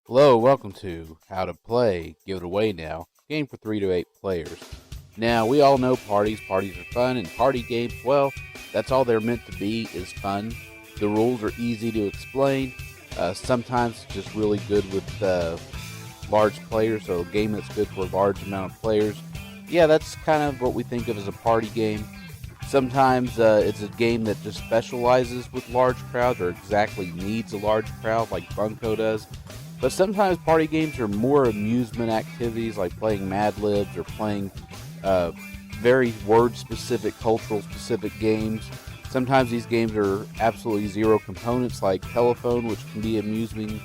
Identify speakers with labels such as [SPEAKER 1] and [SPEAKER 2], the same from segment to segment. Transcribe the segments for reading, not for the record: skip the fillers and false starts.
[SPEAKER 1] Hello, welcome to How to Play Give It Away Now, game for 3 to 8 players. Now, we all know parties. Parties are fun, and party games, well, that's all they're meant to be, is fun. The rules are easy to explain. Sometimes it's just really good with large players, so a game that's good for a large amount of players. Yeah, that's kind of what we think of as a party game. Sometimes it's a game that just specializes with large crowds or exactly needs a large crowd like Bunko does. But sometimes party games are more amusement activities like playing Mad Libs or playing uh, very word specific, cultural specific games. Sometimes these games are absolutely zero components like Telephone, which can be amusing.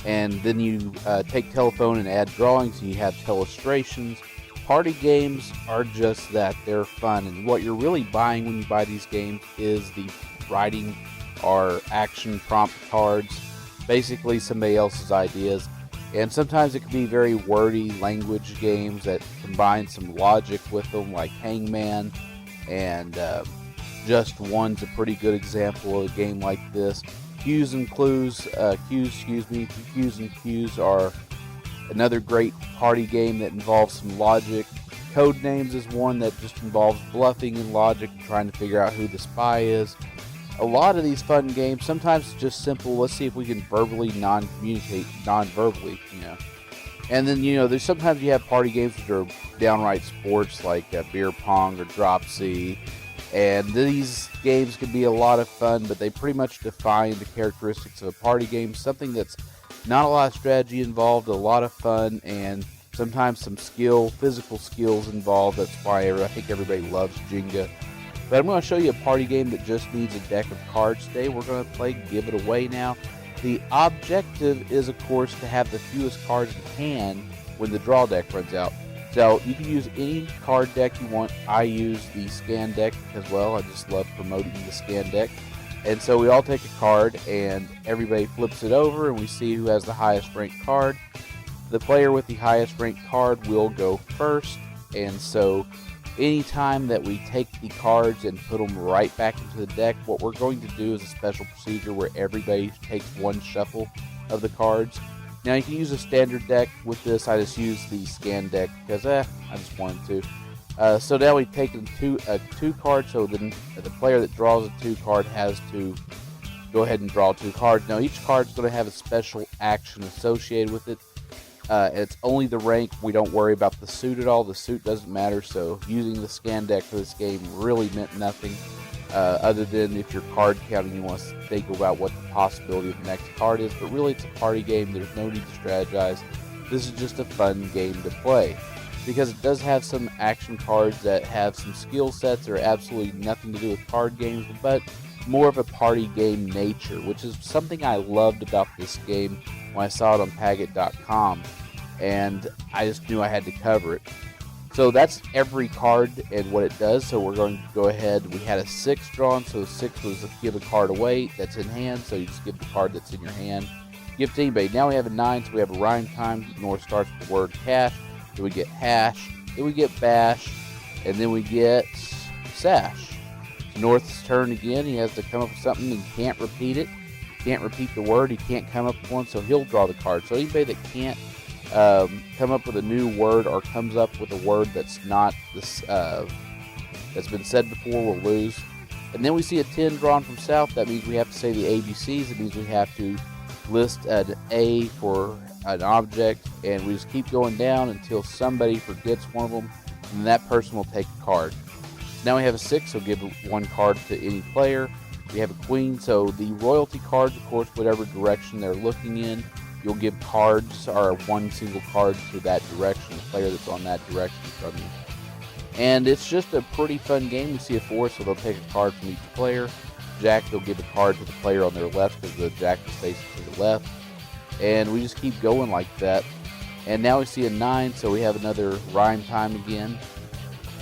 [SPEAKER 1] And then you take Telephone and add drawings, and you have Telestrations. Party games are just that. They're fun. And what you're really buying when you buy these games is the writing or action prompt cards, basically somebody else's ideas. And sometimes it can be very wordy language games that combine some logic with them, like Hangman. And Just One's a pretty good example of a game like this. Cues and Clues, Cues and Cues are another great party game that involves some logic. Codenames is one that just involves bluffing and logic and trying to figure out who the spy is. A lot of these fun games, sometimes it's just simple, let's see if we can verbally non-communicate non-verbally, And then, there's sometimes you have party games which are downright sports like beer pong or dropsy. And these games can be a lot of fun, but they pretty much define the characteristics of a party game. Something that's not a lot of strategy involved, a lot of fun, and sometimes some physical skills involved. That's why I think everybody loves Jenga. But I'm going to show you a party game that just needs a deck of cards today. We're going to play Give It Away Now. The objective is, of course, to have the fewest cards in hand when the draw deck runs out. So you can use any card deck you want. I use the scan deck as well. I just love promoting the scan deck. And so we all take a card and everybody flips it over and we see who has the highest ranked card. The player with the highest ranked card will go first. And so anytime that we take the cards and put them right back into the deck, what we're going to do is a special procedure where everybody takes one shuffle of the cards. Now you can use a standard deck with this. I just use the scan deck because I just wanted to. So now we've taken two cards, so then the player that draws a 2 card has to go ahead and draw 2 cards. Now each card is going to have a special action associated with it. It's only the rank. We don't worry about the suit at all. The suit doesn't matter, so using the scan deck for this game really meant nothing. Other than if you're card counting, you want to think about what the possibility of the next card is. But really, it's a party game. There's no need to strategize. This is just a fun game to play because it does have some action cards that have some skill sets that are absolutely nothing to do with card games, but more of a party game nature, which is something I loved about this game when I saw it on Paget.com, and I just knew I had to cover it. So that's every card and what it does. So we're going to go ahead. We had a 6 drawn, so 6 was to give a card away that's in hand. So you just give the card that's in your hand. Give to anybody. Now we have a 9, so we have a rhyme time. North starts with the word cash. Then we get hash. Then we get bash. And then we get sash. So North's turn again. He has to come up with something and can't repeat it. Can't repeat the word. He can't come up with one, so he'll draw the card. So anybody that can't come up with a new word or comes up with a word that's not this that's been said before will lose. And then we see a 10 drawn from south. That means we have to say the ABCs. It means we have to list an A for an object, and we just keep going down until somebody forgets one of them, and that person will take a card. Now we have a 6, so give 1 card to any player. We have a queen, so the royalty cards, of course, whatever direction they're looking in, you'll give cards or 1 single card to that direction, the player that's on that direction from you. And it's just a pretty fun game. We see a 4, so they'll take a card from each player. Jack, they'll give a card to the player on their left because the Jack is facing to the left. And we just keep going like that. And now we see a 9, so we have another rhyme time again.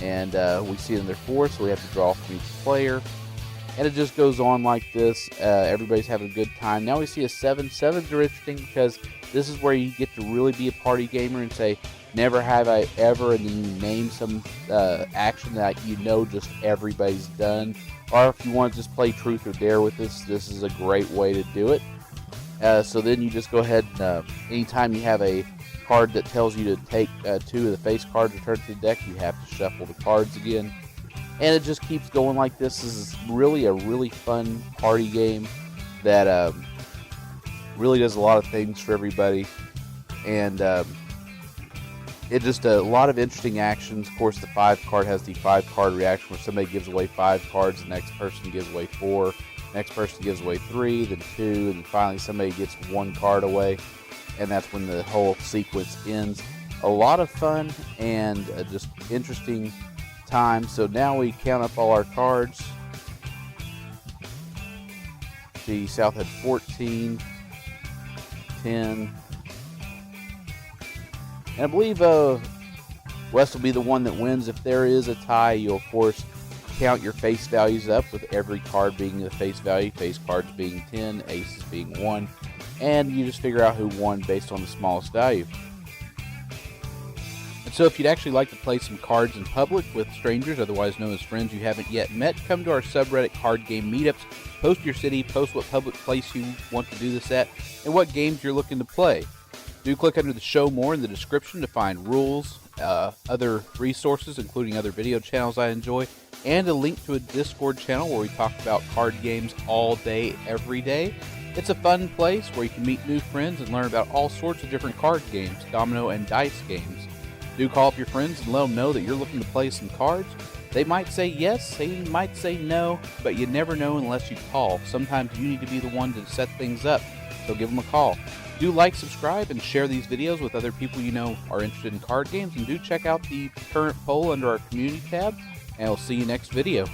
[SPEAKER 1] And we see another 4, so we have to draw from each player. And it just goes on like this. Everybody's having a good time. Now we see a 7. 7s are interesting because this is where you get to really be a party gamer and say, never have I ever, and then you name some action that just everybody's done. Or if you want to just play truth or dare with this is a great way to do it. So then you just go ahead and anytime you have a card that tells you to take 2 of the face cards returned to the deck, you have to shuffle the cards again. And it just keeps going like this. This is really a really fun party game that really does a lot of things for everybody. And it just a lot of interesting actions. Of course, the 5 card has the 5 card reaction where somebody gives away 5 cards, the next person gives away 4, next person gives away 3, then 2, and finally somebody gets 1 card away, and that's when the whole sequence ends. A lot of fun and just interesting time. So now we count up all our cards. See, South had 14, 10, and I believe West will be the one that wins. If there is a tie, you'll of course count your face values up, with every card being the face value, face cards being 10, aces being 1, and you just figure out who won based on the smallest value. And so if you'd actually like to play some cards in public with strangers, otherwise known as friends you haven't yet met, come to our subreddit Card Game Meetups. Post your city, post what public place you want to do this at, and what games you're looking to play. Do click under the show more in the description to find rules, other resources, including other video channels I enjoy, and a link to a Discord channel where we talk about card games all day, every day. It's a fun place where you can meet new friends and learn about all sorts of different card games, domino and dice games. Do call up your friends and let them know that you're looking to play some cards. They might say yes, they might say no, but you never know unless you call. Sometimes you need to be the one to set things up, so give them a call. Do like, subscribe, and share these videos with other people you know are interested in card games, and do check out the current poll under our community tab, and I'll see you next video.